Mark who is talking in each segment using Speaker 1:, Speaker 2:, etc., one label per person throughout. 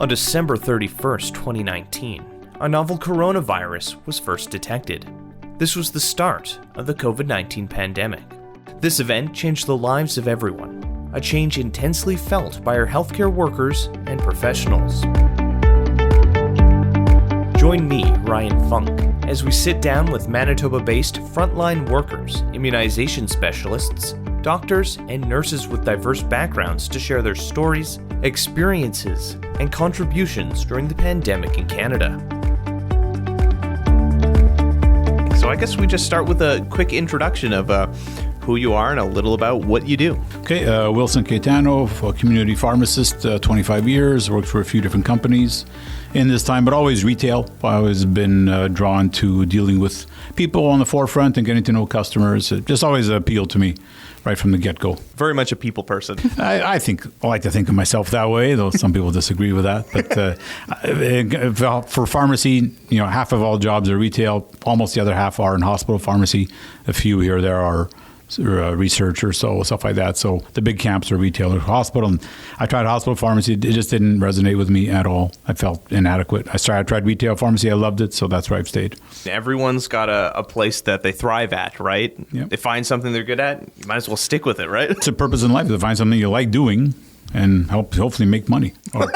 Speaker 1: On December 31st, 2019, a novel coronavirus was first detected. This was the start of the COVID-19 pandemic. This event changed the lives of everyone, a change intensely felt by our healthcare workers and professionals. Join me, Ryan Funk, as we sit down with Manitoba-based frontline workers, immunization specialists, doctors, and nurses with diverse backgrounds to share their stories, experiences, and contributions during the pandemic in Canada. So I guess we just start with a quick introduction of who you are and a little about what you do.
Speaker 2: Okay, Willson Caetano, a community pharmacist, 25 years, worked for a few different companies in this time, but always retail. I've always been drawn to dealing with people on the forefront and getting to know customers. It just always appealed to me right from the get-go.
Speaker 1: Very much a people person.
Speaker 2: I like to think of myself that way, though some people disagree with that. But for pharmacy, half of all jobs are retail. Almost the other half are in hospital pharmacy. A few here or there are research or stuff like that. So the big camps are retail or hospital. And I tried hospital pharmacy. It just didn't resonate with me at all. I felt inadequate. I tried retail pharmacy. I loved it. So that's where I've stayed.
Speaker 1: Everyone's got a place that they thrive at, right?
Speaker 2: Yep.
Speaker 1: They find something they're good at. You might as well stick with it, right?
Speaker 2: It's a purpose in life to find something you like doing and hopefully make money or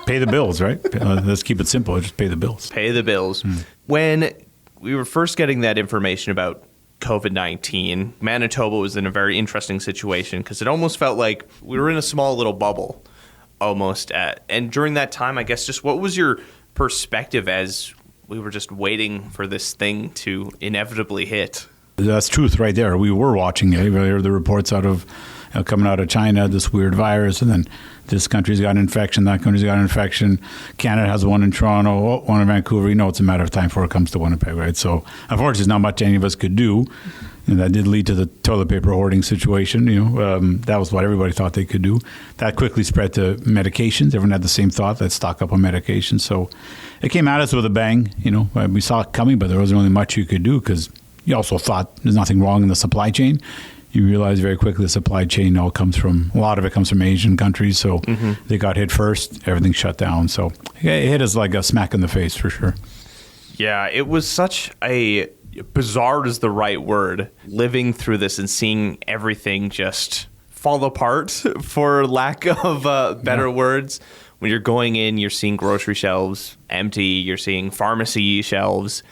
Speaker 2: pay the bills, right? Let's keep it simple. Just pay the bills.
Speaker 1: Pay the bills. When we were first getting that information about COVID-19, Manitoba was in a very interesting situation because it almost felt like we were in a small little bubble almost. And during that time, I guess, just what was your perspective as we were just waiting for this thing to inevitably hit?
Speaker 2: That's truth right there. We were watching it. We heard the reports coming out of China, this weird virus, and then this country's got an infection, that country's got an infection. Canada has one in Toronto, one in Vancouver. It's a matter of time before it comes to Winnipeg, right? So, unfortunately, there's not much any of us could do. And that did lead to the toilet paper hoarding situation. That was what everybody thought they could do. That quickly spread to medications. Everyone had the same thought, let's stock up on medications. So it came at us with a bang. We saw it coming, but there wasn't really much you could do because you also thought there's nothing wrong in the supply chain. You realize very quickly the supply chain a lot of it comes from Asian countries. So they got hit first, everything shut down. So it hit us like a smack in the face for sure.
Speaker 1: Yeah, it was such a bizarre is the right word, living through this and seeing everything just fall apart, for lack of better words. When you're going in, you're seeing grocery shelves empty, you're seeing pharmacy shelves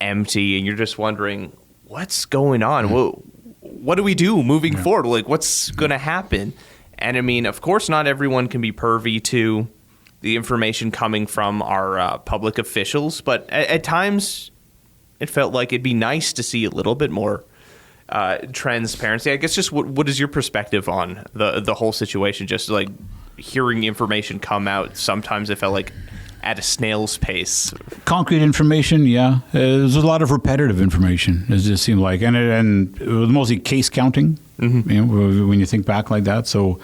Speaker 1: empty, and you're just wondering, what's going on? What do we do moving forward? Like, what's going to happen? And I mean, of course, not everyone can be privy to the information coming from our public officials, but at times it felt like it'd be nice to see a little bit more transparency. I guess just what is your perspective on the whole situation? Just like hearing information come out, sometimes it felt like at a snail's pace. Concrete
Speaker 2: information, yeah. There's a lot of repetitive information, it just seemed like. And it was mostly case counting, when you think back like that. So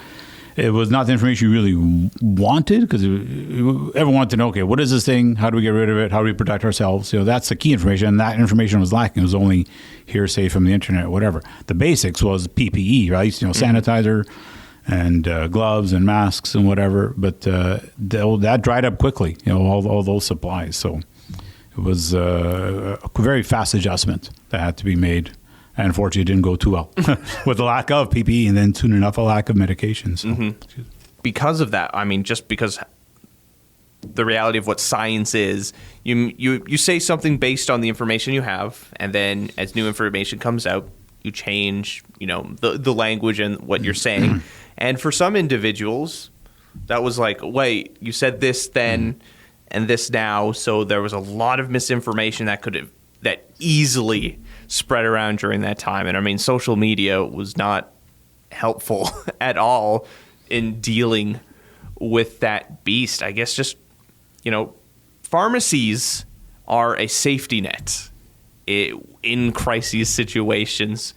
Speaker 2: it was not the information you really wanted, because everyone wanted to know, okay, what is this thing? How do we get rid of it? How do we protect ourselves? That's the key information, and that information was lacking. It was only hearsay from the internet, whatever. The basics was PPE, right? Sanitizer, and gloves and masks and whatever, but that dried up quickly, all those supplies. So it was a very fast adjustment that had to be made. And unfortunately, it didn't go too well with the lack of PPE and then soon enough a lack of medications. So.
Speaker 1: Because of that, I mean, just because the reality of what science is, you say something based on the information you have, and then as new information comes out, you change, the language and what you're saying. And for some individuals, that was like, wait, you said this then and this now. So there was a lot of misinformation that easily spread around during that time. And I mean, social media was not helpful at all in dealing with that beast. I guess just, pharmacies are a safety net in crisis situations.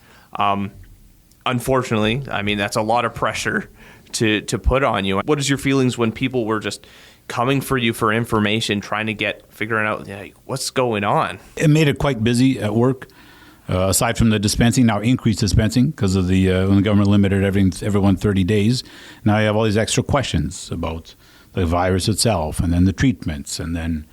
Speaker 1: Unfortunately, I mean, that's a lot of pressure to put on you. What is your feelings when people were just coming for you for information, figuring out what's going on?
Speaker 2: It made it quite busy at work. Aside from the dispensing, now increased dispensing because of when the government limited everyone 30 days. Now you have all these extra questions about the virus itself, and then the treatments, and then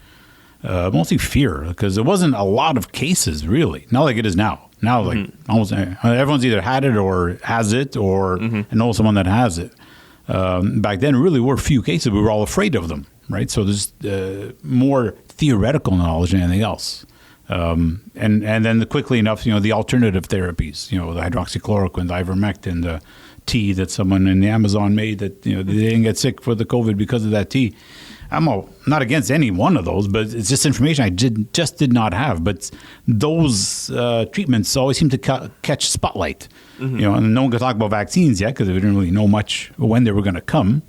Speaker 2: mostly fear, because there wasn't a lot of cases, really. Not like it is now. Now, like almost everyone's either had it or has it, or knows someone that has it. Back then, really were few cases. We were all afraid of them, right? So there's more theoretical knowledge than anything else. And then quickly enough, the alternative therapies, the hydroxychloroquine, the ivermectin, the tea that someone in the Amazon made that, they didn't get sick for the COVID because of that tea. I'm not against any one of those, but it's just information I just did not have. But those treatments always seem to catch spotlight. And no one could talk about vaccines yet because we didn't really know much when they were going to come.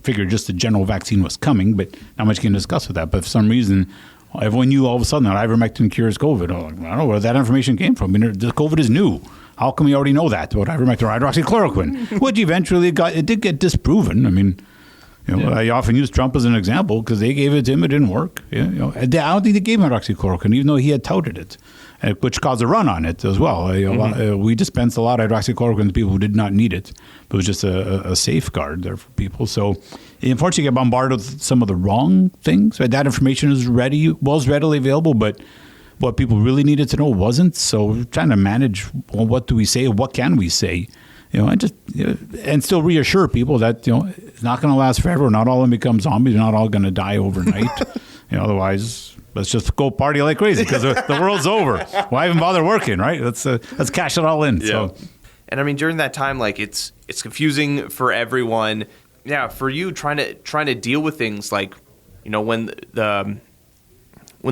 Speaker 2: Figured just the general vaccine was coming, but not much can discuss with that. But for some reason, everyone knew all of a sudden that ivermectin cures COVID. I don't know where that information came from. The COVID is new. How come we already know that about ivermectin or hydroxychloroquine? Which eventually it did get disproven. I mean, I often use Trump as an example because they gave it to him. It didn't work. I don't think they gave him hydroxychloroquine, even though he had touted it, which caused a run on it as well. We dispensed a lot of hydroxychloroquine to people who did not need it. But it was just a safeguard there for people. So unfortunately, you get bombarded with some of the wrong things. Right? That information was readily available, but what people really needed to know wasn't. So we're trying to manage, what do we say? What can we say? And still reassure people that, it's not going to last forever. Not all of them become zombies. They're not all going to die overnight. Otherwise, let's just go party like crazy because the world's over. Why even bother working, right? Let's cash it all in. Yeah. So.
Speaker 1: And I mean, during that time, like it's confusing for everyone. Yeah, for you trying to deal with things like, when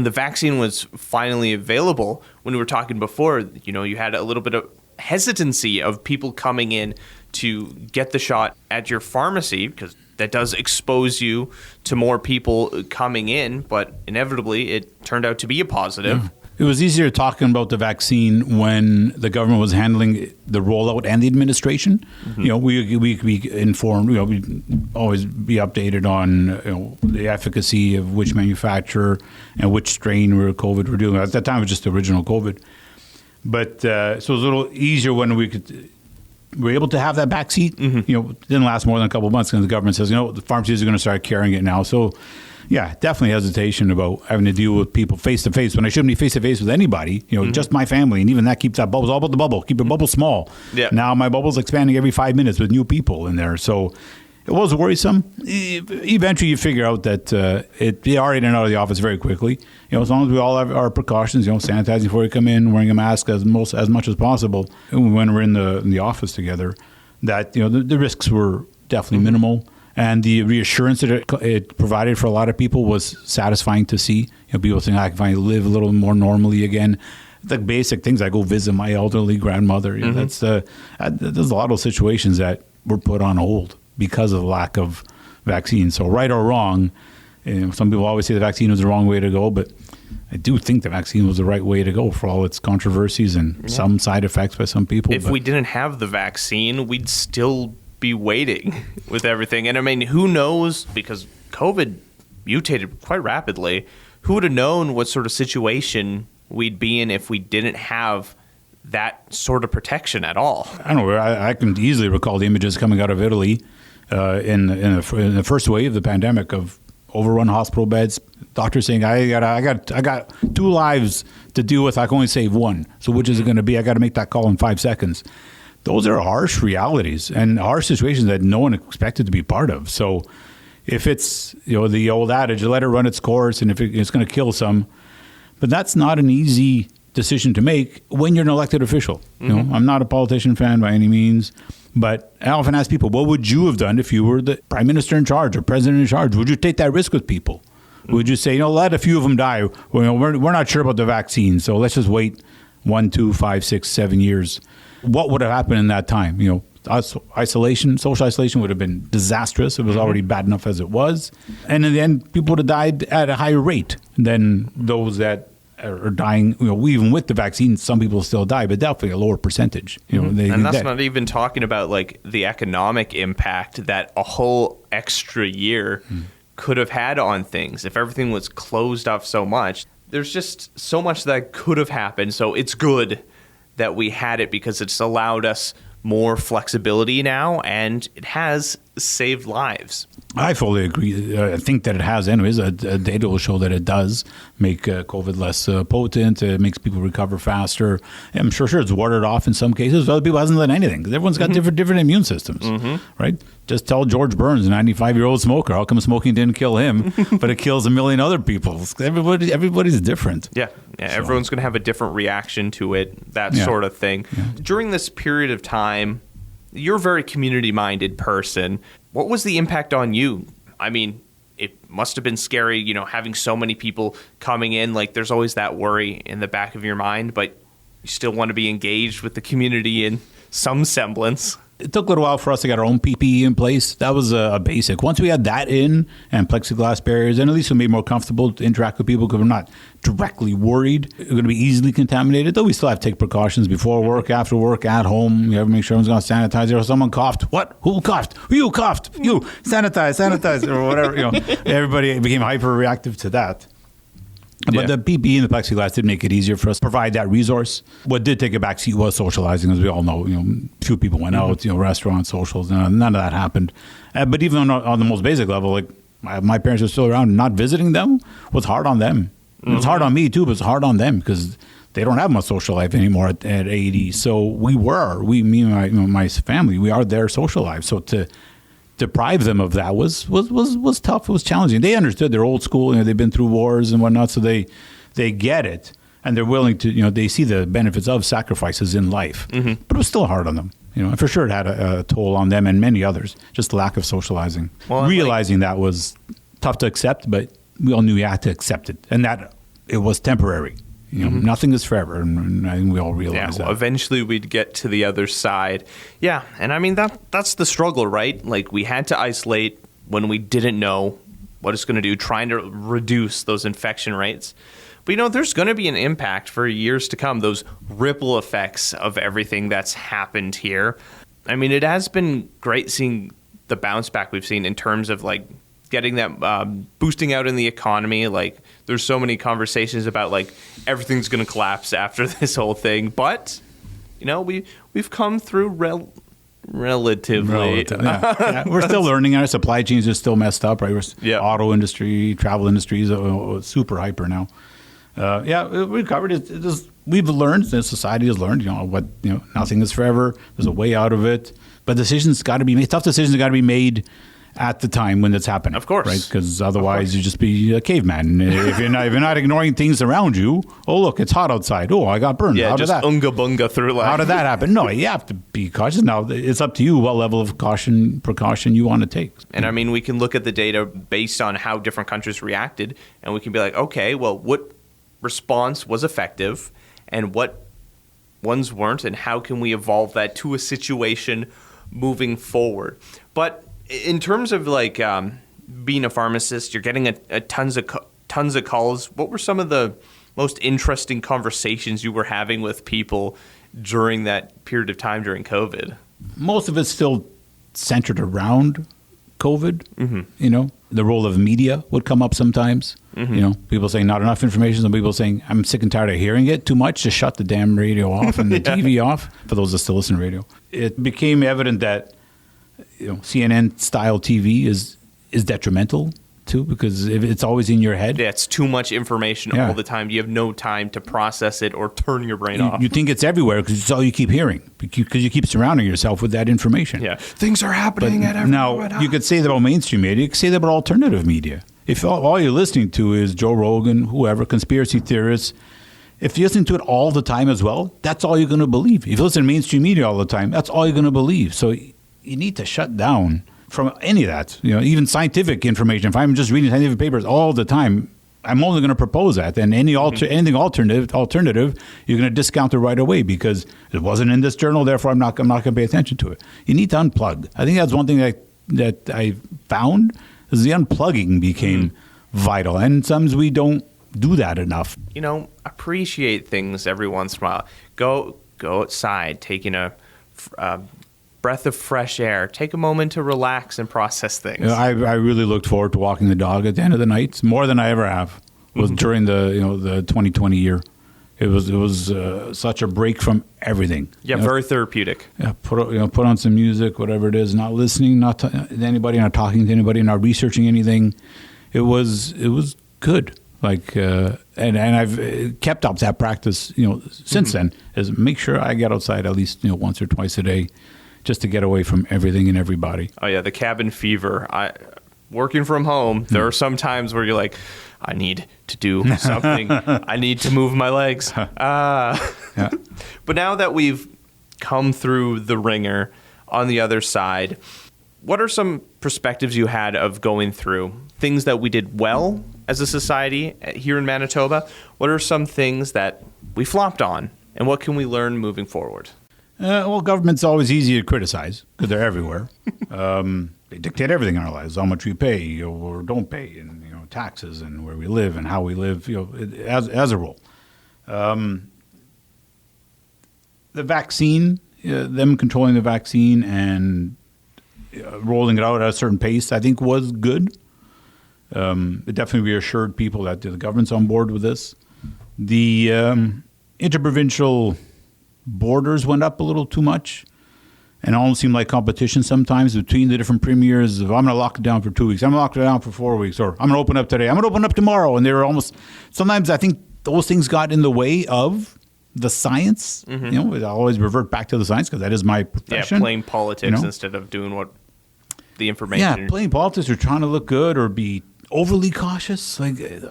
Speaker 1: the vaccine was finally available, when we were talking before, you had a little bit of hesitancy of people coming in to get the shot at your pharmacy because that does expose you to more people coming in, but inevitably it turned out to be a positive.
Speaker 2: Yeah. It was easier talking about the vaccine when the government was handling the rollout and the administration. We informed, we always be updated on the efficacy of which manufacturer and which strain of COVID we're dealing with. At that time, it was just the original COVID. But so it was a little easier when we were able to have that backseat. It didn't last more than a couple of months because the government says, the pharmacies are going to start carrying it now. So, yeah, definitely hesitation about having to deal with people face to face when I shouldn't be face to face with anybody. Just my family, and even that keeps that bubble. It's all about the bubble. Keep your bubble small. Yeah. Now my bubble's expanding every 5 minutes with new people in there. So it was worrisome. Eventually, you figure out that you are in and out of the office very quickly. As long as we all have our precautions, sanitizing before you come in, wearing a mask as much as possible when we're in the office together. That the risks were definitely minimal, and the reassurance that it provided for a lot of people was satisfying to see. People saying, I can finally live a little more normally again. The basic things, I go visit my elderly grandmother. There's a lot of situations that were put on hold because of the lack of vaccines. So right or wrong, some people always say the vaccine was the wrong way to go, but I do think the vaccine was the right way to go for all its controversies and some side effects by some people.
Speaker 1: If we didn't have the vaccine, we'd still be waiting with everything. And I mean, who knows, because COVID mutated quite rapidly, who would have known what sort of situation we'd be in if we didn't have that sort of protection at all?
Speaker 2: I don't know. I can easily recall the images coming out of Italy in the first wave of the pandemic of overrun hospital beds. Doctors saying, I got 2 lives to deal with. I can only save 1. So which is it going to be? I got to make that call in 5 seconds. Those are harsh realities and harsh situations that no one expected to be part of. So if it's the old adage, let it run its course, and if it's going to kill some, but that's not an easy decision to make when you're an elected official. I'm not a politician fan by any means, but I often ask people, what would you have done if you were the prime minister in charge or president in charge? Would you take that risk with people? Would you say, let a few of them die? We're not sure about the vaccine, so let's just wait 1, 2, 5, 6, 7 years. What would have happened in that time? Social isolation would have been disastrous. It was already bad enough as it was. And in the end, people would have died at a higher rate than those that are dying. Even with the vaccine, some people still die, but definitely a lower percentage.
Speaker 1: And that's not even talking about like the economic impact that a whole extra year could have had on things. If everything was closed off so much, there's just so much that could have happened. So it's good that we had it because it's allowed us more flexibility now, and it has saved lives.
Speaker 2: I fully agree. I think that it has anyways. Data will show that it does make COVID less potent. It makes people recover faster. I'm sure it's warded off in some cases. Other people hasn't done anything because everyone's got different immune systems, right? Just tell George Burns, a 95-year-old smoker, how come smoking didn't kill him, but it kills a million other people? Everybody's different.
Speaker 1: Yeah. Everyone's going to have a different reaction to it, that sort of thing. Yeah. During this period of time, you're a very community-minded person. What was the impact on you? I mean, it must have been scary, you know, having so many people coming in. Like, there's always that worry in the back of your mind, but you still want to be engaged with the community in some semblance.
Speaker 2: It took a little while for us to get our own PPE in place. That was a basic. Once we had that in and plexiglass barriers, and at least we made more comfortable to interact with people because we're not directly worried we're going to be easily contaminated. Though we still have to take precautions before work, after work, at home. You have to make sure everyone's going to sanitize. Or someone coughed. What? Who coughed? You coughed. You sanitize, or whatever. You know, everybody became hyper reactive to that. But the PPE and the plexiglass did make it easier for us to provide that resource. What did take a backseat was socializing, as we all know. You know, few people went out, you know, restaurants, socials, none of that happened. But even on the most basic level, like my parents were still around, not visiting them was hard on them. It was hard on me too, but it's hard on them because they don't have much social life anymore at 80. So me and my family, we are their social life. So to deprive them of that was tough. It was challenging. They understood. They're old school. You know, they've been through wars and whatnot, so they get it, and they're willing to. You know, they see the benefits of sacrifices in life. But it was still hard on them. You know, and for sure it had a toll on them and many others. Just the lack of socializing. Well, realizing that was tough to accept, but we all knew we had to accept it, and that it was temporary. You know, nothing is forever, and I think we all realize that.
Speaker 1: Eventually we'd get to the other side. Yeah, and I mean, that's the struggle, right? Like, we had to isolate when we didn't know what it's going to do, trying to reduce those infection rates. But, you know, there's going to be an impact for years to come, those ripple effects of everything that's happened here. I mean, it has been great seeing the bounce back we've seen in terms of, like, getting that boosting out in the economy. Like, there's so many conversations about like everything's going to collapse after this whole thing, but you know, we've come through relatively.
Speaker 2: Yeah. We're still learning. Our supply chains are still messed up, right? Auto industry, travel industries are super hyper now. We covered it. We've learned, the society has learned, nothing is forever. There's a way out of it, but decisions got to be made. Tough decisions got to be made at the time when it's happening.
Speaker 1: Of course.
Speaker 2: Right? Because otherwise you just be a caveman. if you're not ignoring things around you, oh, look, it's hot outside. Oh, I got burned.
Speaker 1: Yeah, just unga bunga through life.
Speaker 2: How did that happen? No, you have to be cautious. Now, it's up to you what level of precaution you want to take.
Speaker 1: And I mean, we can look at the data based on how different countries reacted, and we can be like, okay, well, what response was effective and what ones weren't, and how can we evolve that to a situation moving forward? But in terms of like being a pharmacist, you're getting a tons of calls. What were some of the most interesting conversations you were having with people during that period of time during COVID?
Speaker 2: Most of it's still centered around COVID. You know, the role of media would come up sometimes. You know, people saying not enough information. Some people saying I'm sick and tired of hearing it too much. Just shut the damn radio off and the TV off. For those that still listen to radio, it became evident that CNN style TV is detrimental too, because if it's always in your head.
Speaker 1: Yeah, it's too much information all the time. You have no time to process it or turn your brain off.
Speaker 2: You think it's everywhere because it's all you keep hearing, because you keep surrounding yourself with that information.
Speaker 1: Yeah, things are happening at every
Speaker 2: now, you could say that about mainstream media. You could say that about alternative media. If all you're listening to is Joe Rogan, whoever, conspiracy theorists, if you're listening to it all the time as well, that's all you're going to believe. If you listen to mainstream media all the time, that's all you're going to believe. So you need to shut down from any of that, even scientific information. If I'm just reading scientific papers all the time, I'm only going to propose that. And anything alternative, you're going to discount it right away because it wasn't in this journal, therefore I'm not going to pay attention to it. You need to unplug. I think that's one thing that I found is the unplugging became vital. And sometimes we don't do that enough.
Speaker 1: Appreciate things every once in a while. Go outside, taking a breath of fresh air. Take a moment to relax and process things.
Speaker 2: I really looked forward to walking the dog at the end of the night more than I ever have. Was during the 2020 year. It was such a break from everything.
Speaker 1: Yeah, very therapeutic.
Speaker 2: Yeah, put on some music, whatever it is. Not listening, not to anybody, not talking to anybody, not researching anything. It was good. Like and I've kept up that practice. Since then, is make sure I get outside at least once or twice a day, just to get away from everything and everybody.
Speaker 1: Oh yeah, the cabin fever. Working from home, there are some times where you're like, I need to do something. I need to move my legs. Yeah. But now that we've come through the ringer on the other side, what are some perspectives you had of going through things that we did well as a society here in Manitoba? What are some things that we flopped on, and what can we learn moving forward?
Speaker 2: Well, government's always easy to criticize because they're everywhere. They dictate everything in our lives: how much we pay or don't pay, and taxes, and where we live and how we live. As a rule, the vaccine, them controlling the vaccine and rolling it out at a certain pace, I think was good. It definitely reassured people that the government's on board with this. The interprovincial borders went up a little too much, and it almost seemed like competition sometimes between the different premiers of, I'm going to lock it down for 2 weeks, I'm going to lock it down for 4 weeks, or I'm going to open up today, I'm going to open up tomorrow. And they were almost, sometimes I think those things got in the way of the science. I always revert back to the science because that is my profession.
Speaker 1: Yeah, playing politics instead of doing what the information.
Speaker 2: Yeah, playing politics or trying to look good or be overly cautious,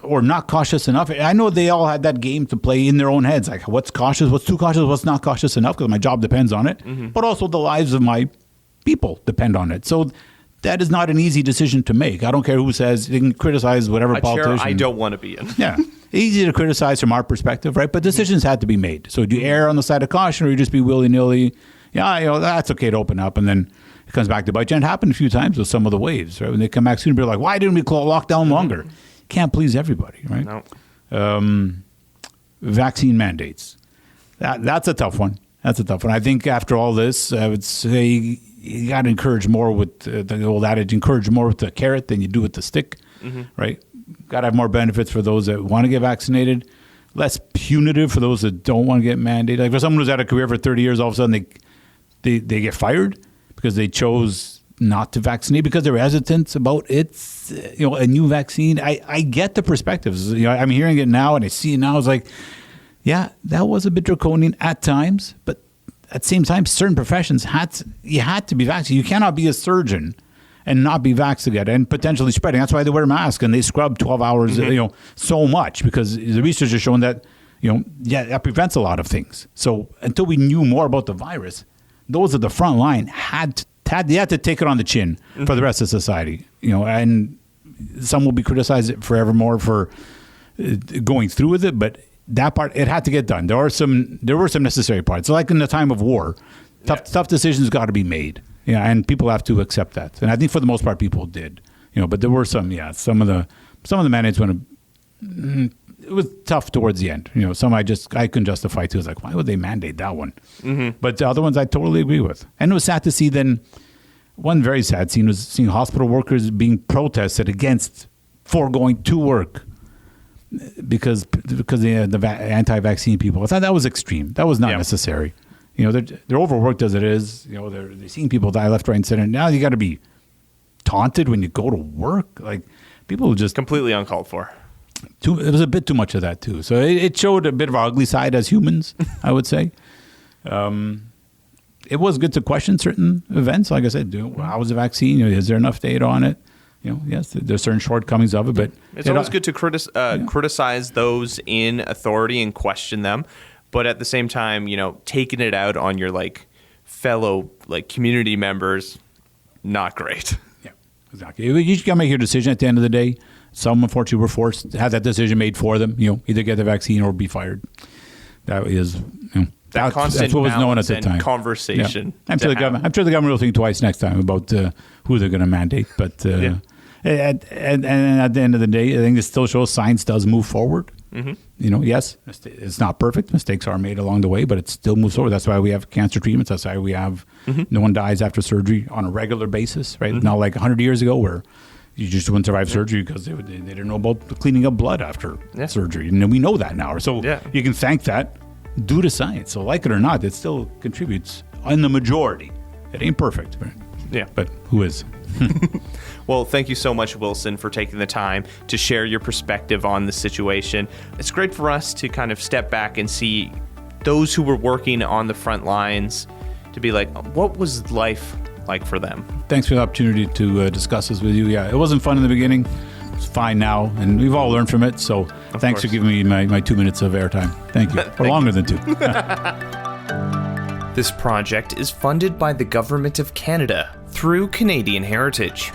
Speaker 2: or not cautious enough. I know they all had that game to play in their own heads, like what's cautious, what's too cautious, what's not cautious enough, because my job depends on it. But also the lives of my people depend on it. So that is not an easy decision to make. I don't care who says, they can criticize whatever politician.
Speaker 1: I don't want to be in.
Speaker 2: Yeah, easy to criticize from our perspective, right? But decisions had to be made. So do you err on the side of caution, or you just be willy-nilly? Yeah, that's okay to open up, and then it comes back to bite you. And it happened a few times with some of the waves, right? When they come back soon, they're like, why didn't we lock down longer? Can't please everybody, right?
Speaker 1: No.
Speaker 2: Vaccine mandates. That's a tough one. I think after all this, I would say you got to encourage more with the old adage, encourage more with the carrot than you do with the stick, right? Got to have more benefits for those that want to get vaccinated, less punitive for those that don't want to get mandated. Like for someone who's had a career for 30 years, all of a sudden they get fired because they chose not to vaccinate because they're hesitant about it, a new vaccine. I get the perspectives. I'm hearing it now and I see it now. It's like, yeah, that was a bit draconian at times, but at the same time, certain professions you had to be vaccinated. You cannot be a surgeon and not be vaccinated and potentially spreading. That's why they wear masks and they scrub 12 hours, so much, because the research has shown that, that prevents a lot of things. So until we knew more about the virus, those at the front line had to take it on the chin for the rest of society, and some will be criticized forevermore for going through with it, but that part, it had to get done. There were some necessary parts. So like in the time of war, tough decisions got to be made. Yeah, and people have to accept that. And I think for the most part, people did. But there were some of the mandates when it was tough towards the end. Some I couldn't justify too. I was like, why would they mandate that one? But the other ones I totally agree with. And it was sad to see then. One very sad scene was seeing hospital workers being protested against foregoing to work because the anti-vaccine people. I thought that was extreme. That was not necessary. They're overworked as it is. They're seeing people die left, right, and center. Now you got to be taunted when you go to work. Like people just
Speaker 1: completely uncalled for.
Speaker 2: It was a bit too much of that too. So it showed a bit of our ugly side as humans, I would say. It was good to question certain events. Like I said, how was the vaccine? Is there enough data on it? Yes, there's certain shortcomings of it, but
Speaker 1: it's always good to criticize those in authority and question them. But at the same time, taking it out on your fellow community members, not great. Yeah,
Speaker 2: exactly. You just got to make your decision at the end of the day. Some, unfortunately, were forced to have that decision made for them. Either get the vaccine or be fired. That is,
Speaker 1: that constant
Speaker 2: that's what was known at the time.
Speaker 1: Conversation.
Speaker 2: Yeah. I'm sure the government will think twice next time about who they're going to mandate. But and at the end of the day, I think this still shows science does move forward. Yes, it's not perfect. Mistakes are made along the way, but it still moves forward. That's why we have cancer treatments. That's why we have no one dies after surgery on a regular basis, right? Not like 100 years ago where You just wouldn't survive surgery because they didn't know about cleaning up blood after surgery. And we know that now. So you can thank that due to science. So like it or not, it still contributes in the majority. It ain't perfect. Right?
Speaker 1: Yeah.
Speaker 2: But who is?
Speaker 1: Well, thank you so much, Willson, for taking the time to share your perspective on the situation. It's great for us to kind of step back and see those who were working on the front lines to be like, what was life like for them?
Speaker 2: Thanks for the opportunity to discuss this with you. Yeah, it wasn't fun in the beginning. It's fine now, and we've all learned from it. So thanks for giving me my 2 minutes of airtime. Thank you. Or longer than 2.
Speaker 1: This project is funded by the Government of Canada through Canadian Heritage.